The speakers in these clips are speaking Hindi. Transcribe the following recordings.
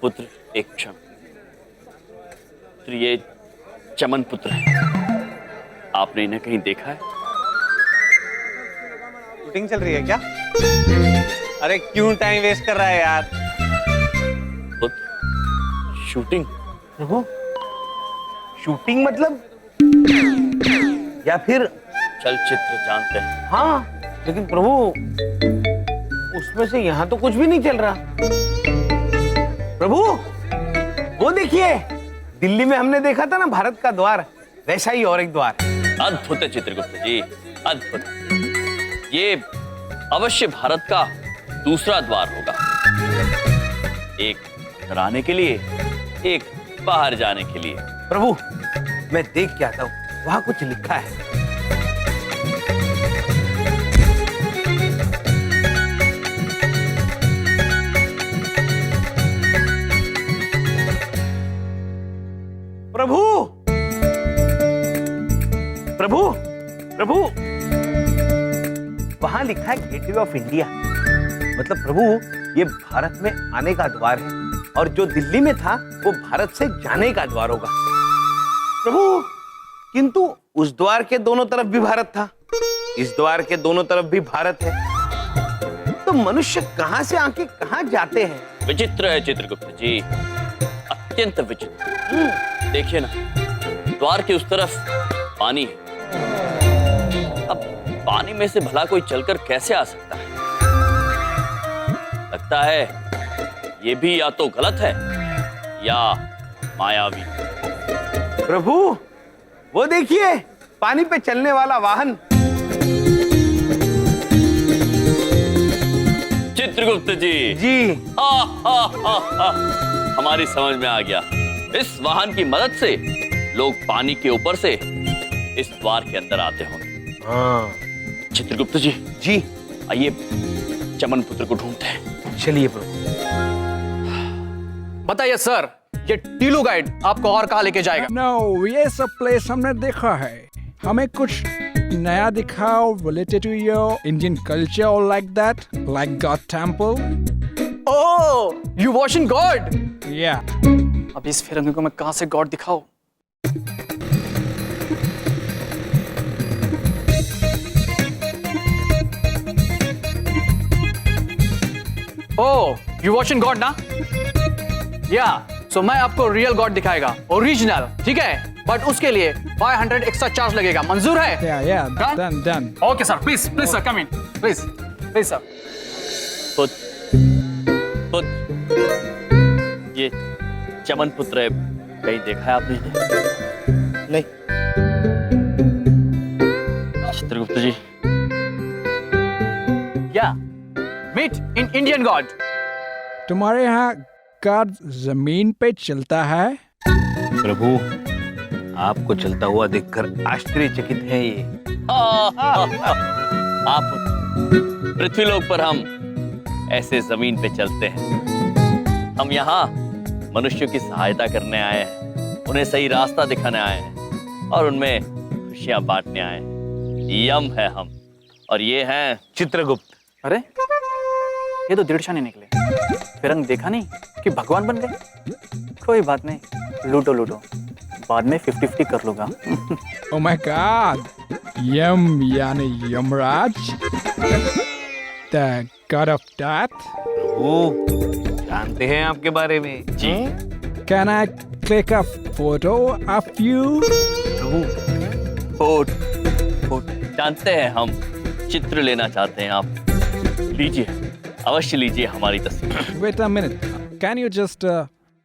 पुत्र एक क्षण। तो ये चमन पुत्र है, आपने इन्हें कहीं देखा है? शूटिंग चल रही है क्या? अरे क्यों टाइम वेस्ट कर रहा है यार? पुत्र शूटिंग? प्रभु शूटिंग मतलब या फिर चलचित्र जानते हैं? हाँ, लेकिन प्रभु उसमें से यहाँ तो कुछ भी नहीं चल रहा। प्रभु वो देखिए, दिल्ली में हमने देखा था ना भारत का द्वार, वैसा ही और एक द्वार। अद्भुत है चित्रगुप्त जी, अद्भुत। ये अवश्य भारत का दूसरा द्वार होगा, एक अंदर आने के लिए, एक बाहर जाने के लिए। प्रभु मैं देख के आता हूँ, वहां कुछ लिखा है। प्रभु प्रभु प्रभु वहां लिखा है गेटवे ऑफ इंडिया, मतलब प्रभु ये भारत में आने का द्वार है, और जो दिल्ली में था वो भारत से जाने का द्वार होगा। प्रभु किंतु उस द्वार के दोनों तरफ भी भारत था, इस द्वार के दोनों तरफ भी भारत है, तो मनुष्य कहां से आके कहां जाते हैं? विचित्र है चित्रगुप्त जी, अत्यंत विचित्र। देखिए ना, द्वार के उस तरफ पानी है, अब पानी में से भला कोई चलकर कैसे आ सकता है? लगता है ये भी या तो गलत है या मायावी। प्रभु वो देखिए, पानी पे चलने वाला वाहन। चित्रगुप्त जी जी हमारी समझ में आ गया। इस वाहन की मदद से लोग पानी के ऊपर से इस द्वार के अंदर आते होंगे। हाँ चित्रगुप्त जी जी, आइए चमन पुत्र को ढूंढते हैं। चलिए प्रभु। बताइए सर, ये टीलू गाइड आपको और कहाँ लेके जाएगा? No, ये सब प्लेस हमने देखा है, हमें कुछ नया दिखाओ related to your Indian culture or like that, like God temple. Oh, you watching God? Yeah. अब इस फिरंगी को मैं कहाँ से गॉड दिखाऊं? Oh, you watching God ना? Yeah, so मैं आपको रियल गॉड दिखाएगा, ओरिजिनल, ठीक है? बट उसके लिए 500 एक्स्ट्रा चार्ज लगेगा, मंजूर है? Yeah, Done? done. Okay sir, please sir, come in, please sir. पुत्र ये चमन पुत्र है, कहीं देखा है आपने? नहीं। चित्रगुप्त जी Yeah, meet in Indian God. तुम्हारे यहाँ God जमीन पे चलता है? प्रभु आपको चलता हुआ देखकर आश्चर्यचकित है ये। आप पृथ्वीलोक पर, हम ऐसे जमीन पे चलते हैं। हम यहाँ मनुष्यों की सहायता करने आए हैं, उन्हें सही रास्ता दिखाने आए हैं और उनमें खुशियां बांटने आए हैं। यम है हम, और ये हैं चित्रगुप्त। अरे ये तो दीड़शानी निकले, फिरंग देखा नहीं कि भगवान बन गए। कोई बात नहीं, लूटो लूटो, बाद में 50-50 कर लूंगा। Oh my God, Yam यानी Yamraj, the God of death. प्रभु जानते हैं आपके बारे में जी। Can I click a photo of you? प्रभु जानते हैं हम चित्र लेना चाहते हैं आप। लीजिए, अवश्य लीजिए हमारी तस्वीर। Wait a minute. Can you just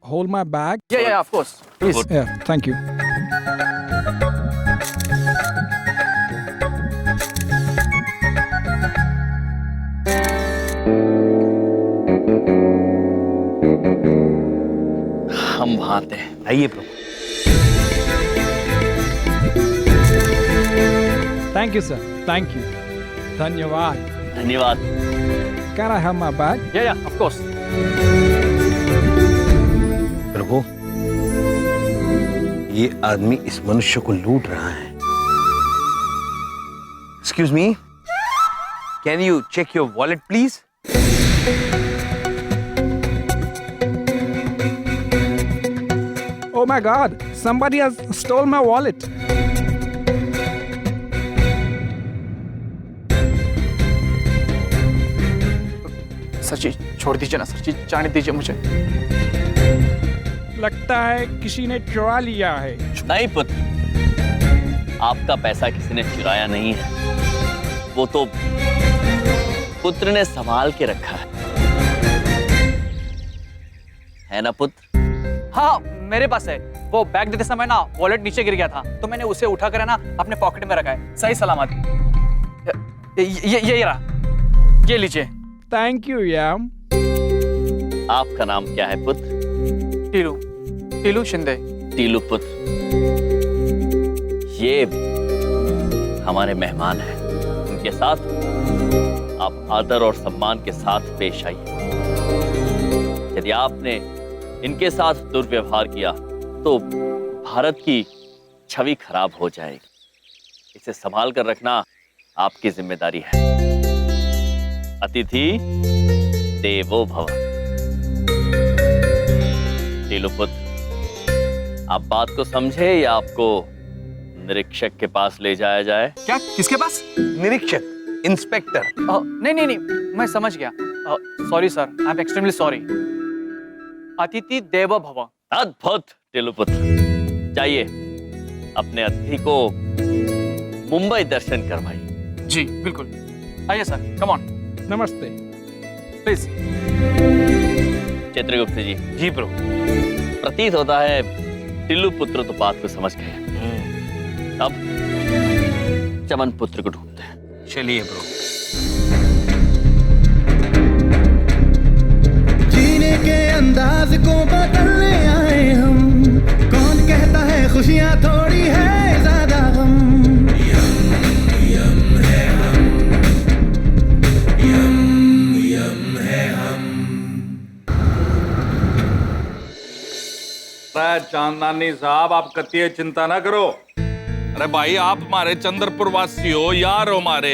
hold my bag? Yeah, of course. Please. Yeah, thank you. हम भाते हैं। आइए प्रभु। Thank you, sir. Thank you. धन्यवाद. धन्यवाद। Can I have my bag? Yeah, of course. प्रभु, ये आदमी इस मनुष्य को लूट रहा है। Excuse me, can you check your wallet, please? Oh my God! Somebody has stole my wallet. Sir ji छोड़ दीजिए ना, सर जी जाने दीजिए मुझे। लगता है किसी ने चुरा लिया है। नहीं पुत्र, आपका पैसा किसी ने चुराया नहीं है। वो तो पुत्र ने संभाल के रखा है ना पुत्र? हाँ मेरे पास है। वो बैग देते समय ना वॉलेट नीचे गिर गया था, तो मैंने उसे उठा कर ना अपने पॉकेट में रखा है, सही सलामत। ये रहा, ये लीजिए। Thank you, याम। आपका नाम क्या है पुत्र? टीलू, टीलू शिंदे। टीलू पुत्र, ये हमारे मेहमान हैं। उनके साथ आप आदर और सम्मान के साथ पेश आइए। यदि आपने इनके साथ दुर्व्यवहार किया तो भारत की छवि खराब हो जाएगी। इसे संभाल कर रखना आपकी जिम्मेदारी है। अतिथि देवो भव। टीलू पुत्र, आप बात को समझे या आपको निरीक्षक के पास ले जाया जाए? क्या? किसके पास? निरीक्षक, इंस्पेक्टर। नहीं, मैं समझ गया। Sorry sir, I am extremely sorry. अतिथि देवो भव। अद्भुत टीलू पुत्र, जाइए अपने अतिथि को मुंबई दर्शन करवाइए। जी बिल्कुल, आइए सर, कम ऑन। नमस्ते। प्लीज। चित्रगुप्त जी, जी प्रभु। प्रतीत होता है टीलू पुत्र तो बात को समझ गए। अब चमन पुत्र को ढूंढते हैं। चलिए प्रभु। जीने के अंदाज को बदलने आए हम। कौन कहता है खुशियां थोड़ी है ज्यादा गम। चांदनानी साहब, आप कतिये चिंता ना करो। अरे भाई, आप हमारे चंद्रपुर वासी हो, यार हो हमारे,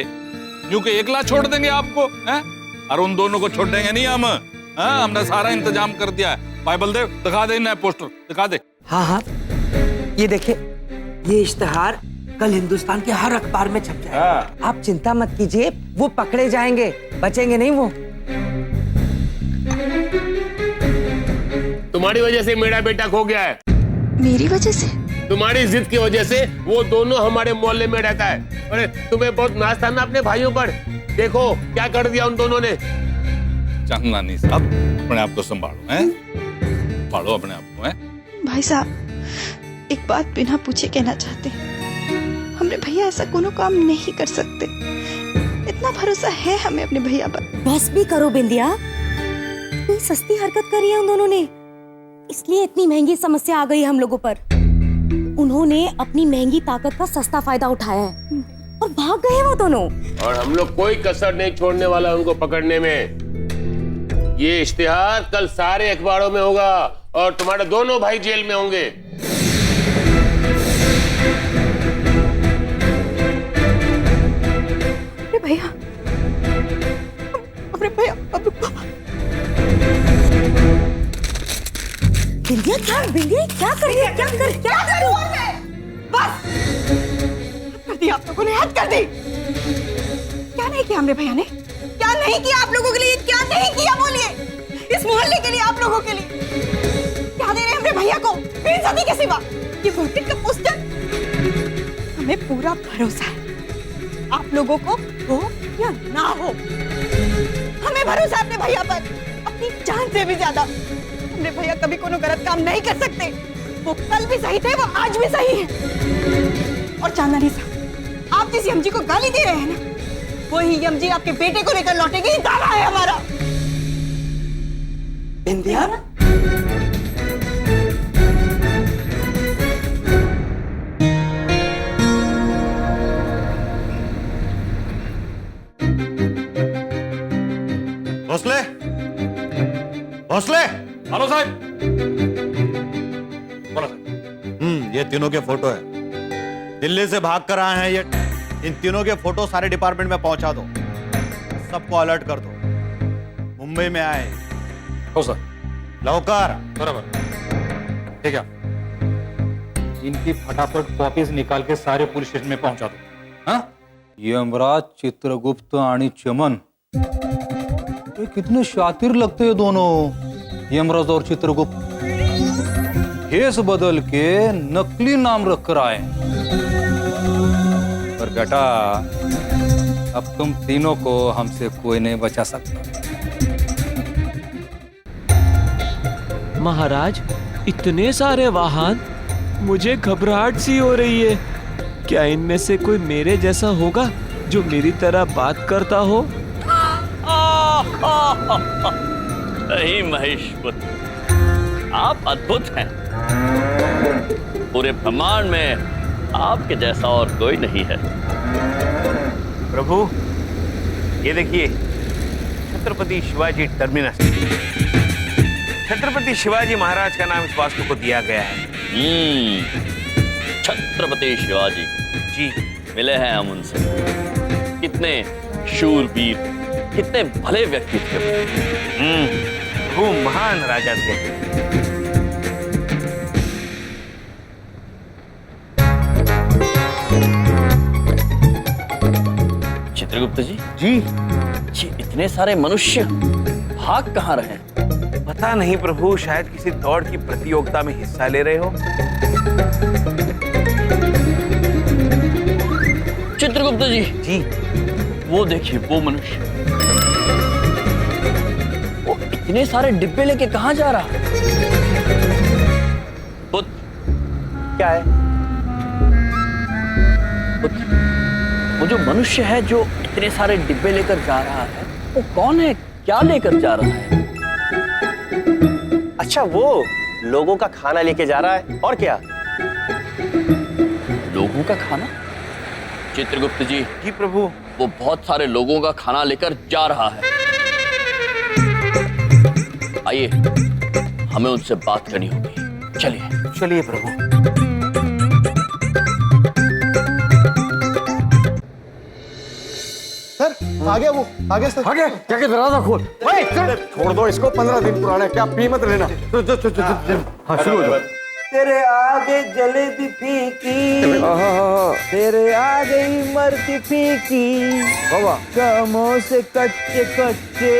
यूं कि एकला छोड़ देंगे आपको? हैं? और उन दोनों को छोड़ देंगे नहीं हम। हमने सारा इंतजाम कर दिया है। भाई बलदेव, दिखा दे नया पोस्टर, दिखा दे। हाँ, ये देखिए, ये इश्तिहार कल हिंदुस्तान के हर अखबार में छप जाएगा। आप चिंता मत कीजिए, वो पकड़े जाएंगे, बचेंगे नहीं वो। तुम्हारी वजह से मेरा बेटा खो गया है। मेरी वजह से? तुम्हारी जिद की वजह से वो दोनों हमारे मोहल्ले में रहता है। अरे तुम्हें बहुत नाज था ना अपने भाइयों पर, देखो क्या कर दिया उन दोनों ने। चांदनानी साहब, अपने आप को संभालो, हैं? संभालो अपने आप को, हैं? भाई साहब, एक बात बिना पूछे कहना चाहते हैं। हमरे भैया ऐसा कोनो काम नहीं कर सकते। इतना भरोसा है हमें अपने भैया पर। बस भी करो बिंदिया, कोई सस्ती हरकत करी है उन दोनों ने, इसलिए इतनी महंगी समस्या आ गई हम लोगों पर। उन्होंने अपनी महंगी ताकत का सस्ता फायदा उठाया है और भाग गए वो दोनों। और हम लोग कोई कसर नहीं छोड़ने वाला उनको पकड़ने में। ये इश्तिहार कल सारे अखबारों में होगा और तुम्हारे दोनों भाई जेल में होंगे। अरे भैया, अरे भैया, बिंदिया क्या कर रही है? क्या करूं? बस कर दी आप लोगों ने, हद कर दी। क्या नहीं किया हमरे भैया ने? क्या नहीं किया आप लोगों के लिए? क्या नहीं किया बोलिए, इस मोहल्ले के लिए, आप लोगों के लिए क्या दे रहे हैं हमरे भैया को बेइज्जती के सिवा? ये वोटिंग का पोस्टर। हमें पूरा भरोसा है आप लोगों को हो या ना हो, हमें भरोसा अपने भैया पर अपनी जान से भी ज्यादा। हमने भैया कभी कोनो गलत काम नहीं कर सकते। वो कल भी सही थे, वो आज भी सही है। और चांदनी साहब, आप जिस यमजी को गाली दे रहे हैं ना, वही यमजी आपके बेटे को लेकर लौटेगी, ये दावा है हमारा। बिंदिया, भोसले, भोसले। हेलो साहब। बोलो साहब। ये तीनों के फोटो है, दिल्ली से भाग कर आए हैं ये। इन तीनों के फोटो सारे डिपार्टमेंट में पहुंचा दो, सबको अलर्ट कर दो। मुंबई में आए। हो सर। लवकर। बराबर। ठीक है, इनकी फटाफट कॉपीज निकाल के सारे पुलिस स्टेशन में पहुंचा दो। हाँ? यमराज, चित्रगुप्त आणि चमन, ये कितने शातिर लगते हैं दोनों, यमराज और चित्रगुप्त। भेष बदल के नकली नाम रखकर आए। पर बेटा, अब तुम तीनों को हमसे कोई नहीं बचा सकता। महाराज, इतने सारे वाहन, मुझे घबराहट सी हो रही है। क्या इनमें से कोई मेरे जैसा होगा जो मेरी तरह बात करता हो? नहीं महेशपुत्र, आप अद्भुत हैं। पूरे ब्रह्मांड में आपके जैसा और कोई नहीं है। प्रभु, ये देखिए, छत्रपति शिवाजी टर्मिनस। छत्रपति शिवाजी महाराज का नाम इस वास्तु को दिया गया है। छत्रपति शिवाजी जी, मिले हैं हम उनसे। कितने शूरवीर, कितने भले व्यक्ति थे वो महान राजा थे। चित्रगुप्त जी, जी इतने सारे मनुष्य भाग कहाँ रहे? पता नहीं प्रभु, शायद किसी दौड़ की प्रतियोगिता में हिस्सा ले रहे हो। चित्रगुप्त जी, जी वो देखिए, वो मनुष्य, वो इतने सारे डिब्बे लेके कहाँ जा रहा है? पुत्र, क्या है? पुत्र, वो जो मनुष्य है जो इतने सारे डिब्बे लेकर जा रहा है, वो कौन है? क्या लेकर जा रहा है? अच्छा, वो लोगों का खाना लेके जा रहा है, और क्या? लोगों का खाना? चित्रगुप्त जी, जी प्रभु, वो बहुत सारे लोगों का खाना लेकर जा रहा है। आइए, हमें उनसे बात करनी होगी। चलिए चलिए प्रभु। सर, आ गया वो, आगे सर। आ गया? क्या के दरवाजा खोल। छोड़ दो इसको, 15 दिन पुराना है, क्या पी मत लेना। हाँ, शुरू हो जाओ। तेरे आगे जलेबी फीकी, तेरे आगे ही मरती फीकी, कमों से कच्चे कच्चे,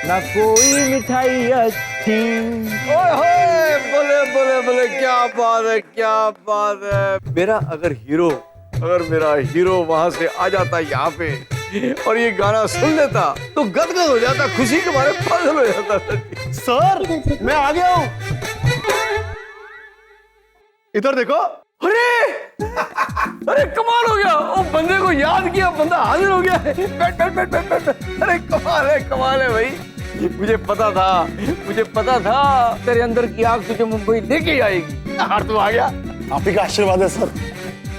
ना कोई मिठाई अच्छी। ओए बोले बोले बोले, क्या बात है, क्या बात है। मेरा हीरो वहां से आ जाता यहाँ पे और ये गाना सुन लेता तो गदगद हो जाता, खुशी के मारे पागल हो जाता। सर, मैं आ गया हूँ, इधर देखो। अरे कमाल हो गया, वो बंदे को याद किया, बंदा हाजिर हो गया। बैठ बैठ बैठ बैठ बैठ। अरे कमाल है भाई। मुझे पता था तेरे अंदर की आग तुझे मुंबई लेके आएगी। हार तो आ गया। आप ही का आशीर्वाद है सर।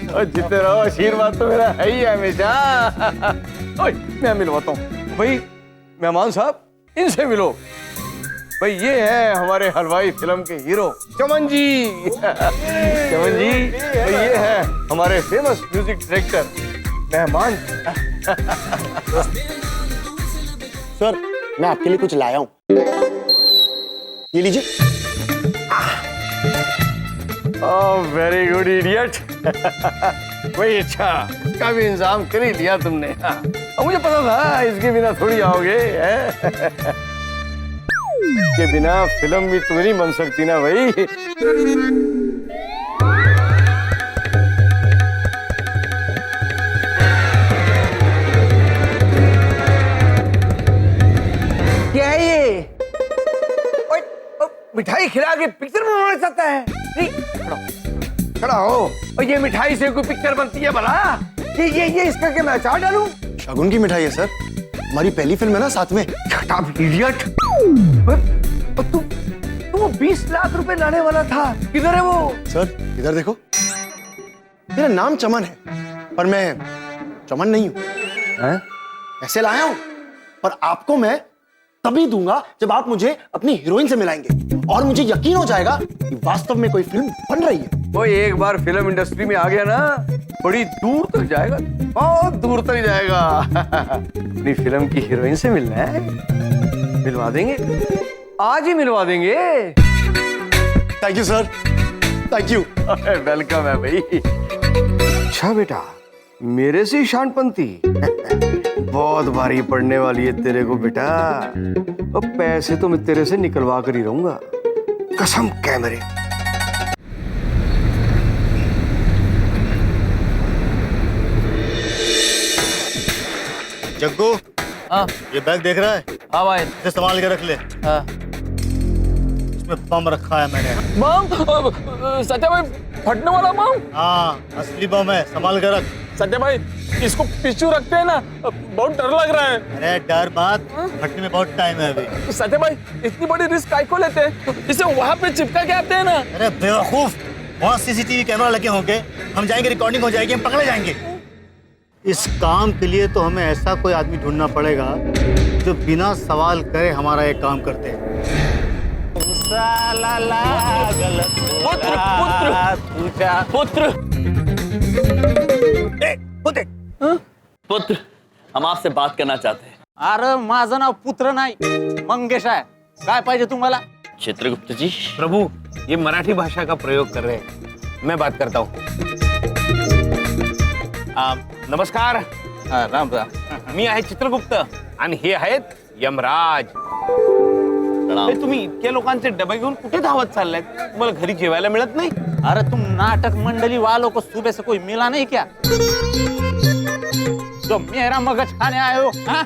और जीते रहो, आशीर्वाद तो मेरा है ही हमेशा। मैं मिलवाता हूँ भाई, मेहमान साहब, इनसे मिलो भाई। ये है हमारे हलवाई फिल्म के हीरो चमन जी। चमन जी, ये है हमारे फेमस म्यूजिक डायरेक्टर मेहमान। सर, मैं आपके लिए कुछ लाया हूँ, ये लीजिए। Oh very good idiot. वही, अच्छा, इसका भी इंतजाम कर ही लिया तुमने। और मुझे पता था इसके बिना थोड़ी आओगे। इसके बिना फिल्म भी तुम नहीं बन सकती ना भाई। मिठाई खिला के पिक्चर बनाना चाहता है? नहीं, खड़ा हो। और ये मिठाई से कोई पिक्चर बनती है भला? ये इसका क्या मैं अचार डालूं? शगुन की मिठाई है सर, हमारी पहली फिल्म है ना, साथ में। Shut up, idiot! तू 20 लाख रुपए लाने वाला था, किधर है वो? सर इधर देखो, मेरा नाम चमन है पर मैं चमन नहीं हूं। ऐसे लाया हूं, पर आपको मैं तभी दूंगा जब आप मुझे अपनी हीरोइन से मिलाएंगे और मुझे यकीन हो जाएगा कि वास्तव में कोई फिल्म बन रही है। वो एक बार फिल्म इंडस्ट्री में आ गया ना, बड़ी दूर तक जाएगा, बहुत दूर तक जाएगा। अपनी फिल्म की हीरोइन से मिलना है, मिलवा देंगे, आज ही मिलवा देंगे। Thank you sir, thank you. Welcome है भाई। अच्छा बेटा, मेरे से शानपंती बहुत भारी पड़ने वाली है तेरे को बेटा। अब पैसे तो मैं तेरे से निकलवा कर ही रहूंगा, कसम कैमरे। जग्गू, हाँ ये बैग देख रहा है? हाँ भाई। इसे संभाल के रख ले। हाँ। इसमें बम रखा है मैंने। बम? सत्या भाई, फटने वाला बम? हाँ, असली बम है, संभाल के रख। सत्या भाई, इसको पीछू रखते हैं ना, बहुत डर लग रहा है। अरे डर बात, फटने में बहुत टाइम है अभी। सत्या भाई, इतनी बड़ी रिस्क काहे को लेते हैं? इसे वहाँ पे चिपका के आते हैं ना। अरे बेवकूफ, वहाँ सीसीटीवी कैमरा लगे होंगे, हम जाएंगे, रिकॉर्डिंग हो जाएगी, हम पकड़े जाएंगे। इस काम के लिए तो हमें ऐसा कोई आदमी ढूंढना पड़ेगा जो बिना सवाल करे हमारा एक काम करते हैं। पुत्र पुत्र, हम आपसे बात करना चाहते हैं। अरे माझं नाव पुत्र नाही, मंगेश आहे। काय पाहिजे तुम्हाला? चित्रगुप्त जी। प्रभु, ये मराठी भाषा का प्रयोग कर रहे हैं, मैं बात करता हूँ। नमस्कार। राम राम। मी आहे चित्रगुप्त आणि हे आहेत यमराज। तुम्ही इतक्या लोकांचे डबे घेऊन कुठे धावत चाललाय? तुम्हाला घरी जेवायला मिळत नाही? अरे तुम नाटक मंडली वालों को सुबह से कोई मिला नहीं क्या, जो मेरा मगज खाने आए हो? हाँ?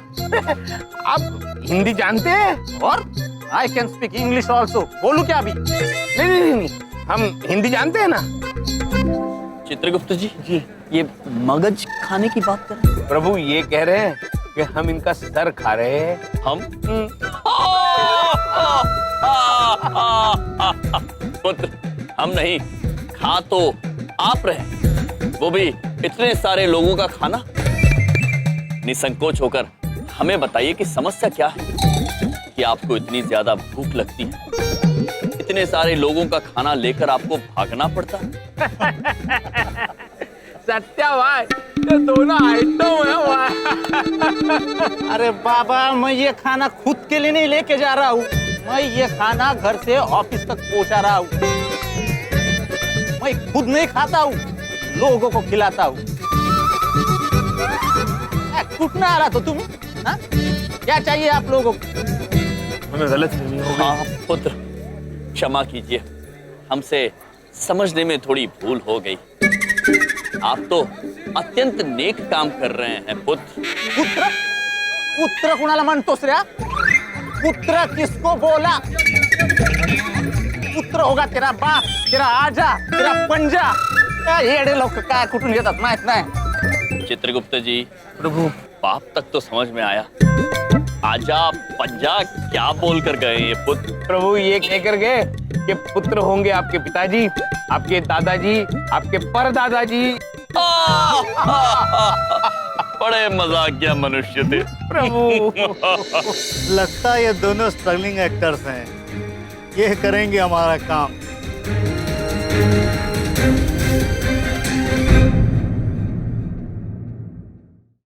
आप हिंदी जानते हैं? और I can speak English also. बोलू क्या अभी? नहीं, हम हिंदी जानते हैं ना। चित्रगुप्त जी, ये मगज खाने की बात कर रहे हैं? प्रभु ये कह रहे हैं कि हम इनका सर खा रहे हैं। हम? पुत्र, हम नहीं, खा तो आप रहे, वो भी इतने सारे लोगों का खाना। निसंकोच होकर हमें बताइए कि समस्या क्या है कि आपको इतनी ज्यादा भूख लगती है, इतने सारे लोगों का खाना लेकर आपको भागना पड़ता है। सत्या भाई, ये दोनों आइटम है भाई। अरे बाबा, मैं ये खाना खुद के लिए नहीं लेके जा रहा हूँ, मैं ये खाना घर से ऑफिस तक पहुँचा रहा हूँ। मैं खुद नहीं खाता हूँ, लोगों को खिलाता हूँ। कुटना आ रहा तो तुम? हाँ? क्या चाहिए आप लोगों को? हमें गलतफहमी हो गई। हाँ पुत्र, क्षमा कीजिए, हमसे समझने में थोड़ी भूल हो गई। आप तो अत्यंत नेक काम कर रहे हैं पुत्र। पुत्र? पुत्र कुणाला म्हणतोस रे? पुत्र किसको बोला? पुत्र होगा तेरा बाप, तेरा आजा, तेरा पंजा। येडे लोक काय कुठून येतात माहित नाही। चित्रगुप्त जी, प्रभु बाप तक तो समझ में आया, आजा पंजा क्या बोल कर गए ये पुत्र? प्रभु ये कहकर गए कि पुत्र होंगे आपके पिताजी, आपके दादाजी, आपके परदादाजी। बड़े मजाकिया मनुष्य थे प्रभु। लगता है ये दोनों स्ट्रगलिंग एक्टर्स हैं, ये करेंगे हमारा काम।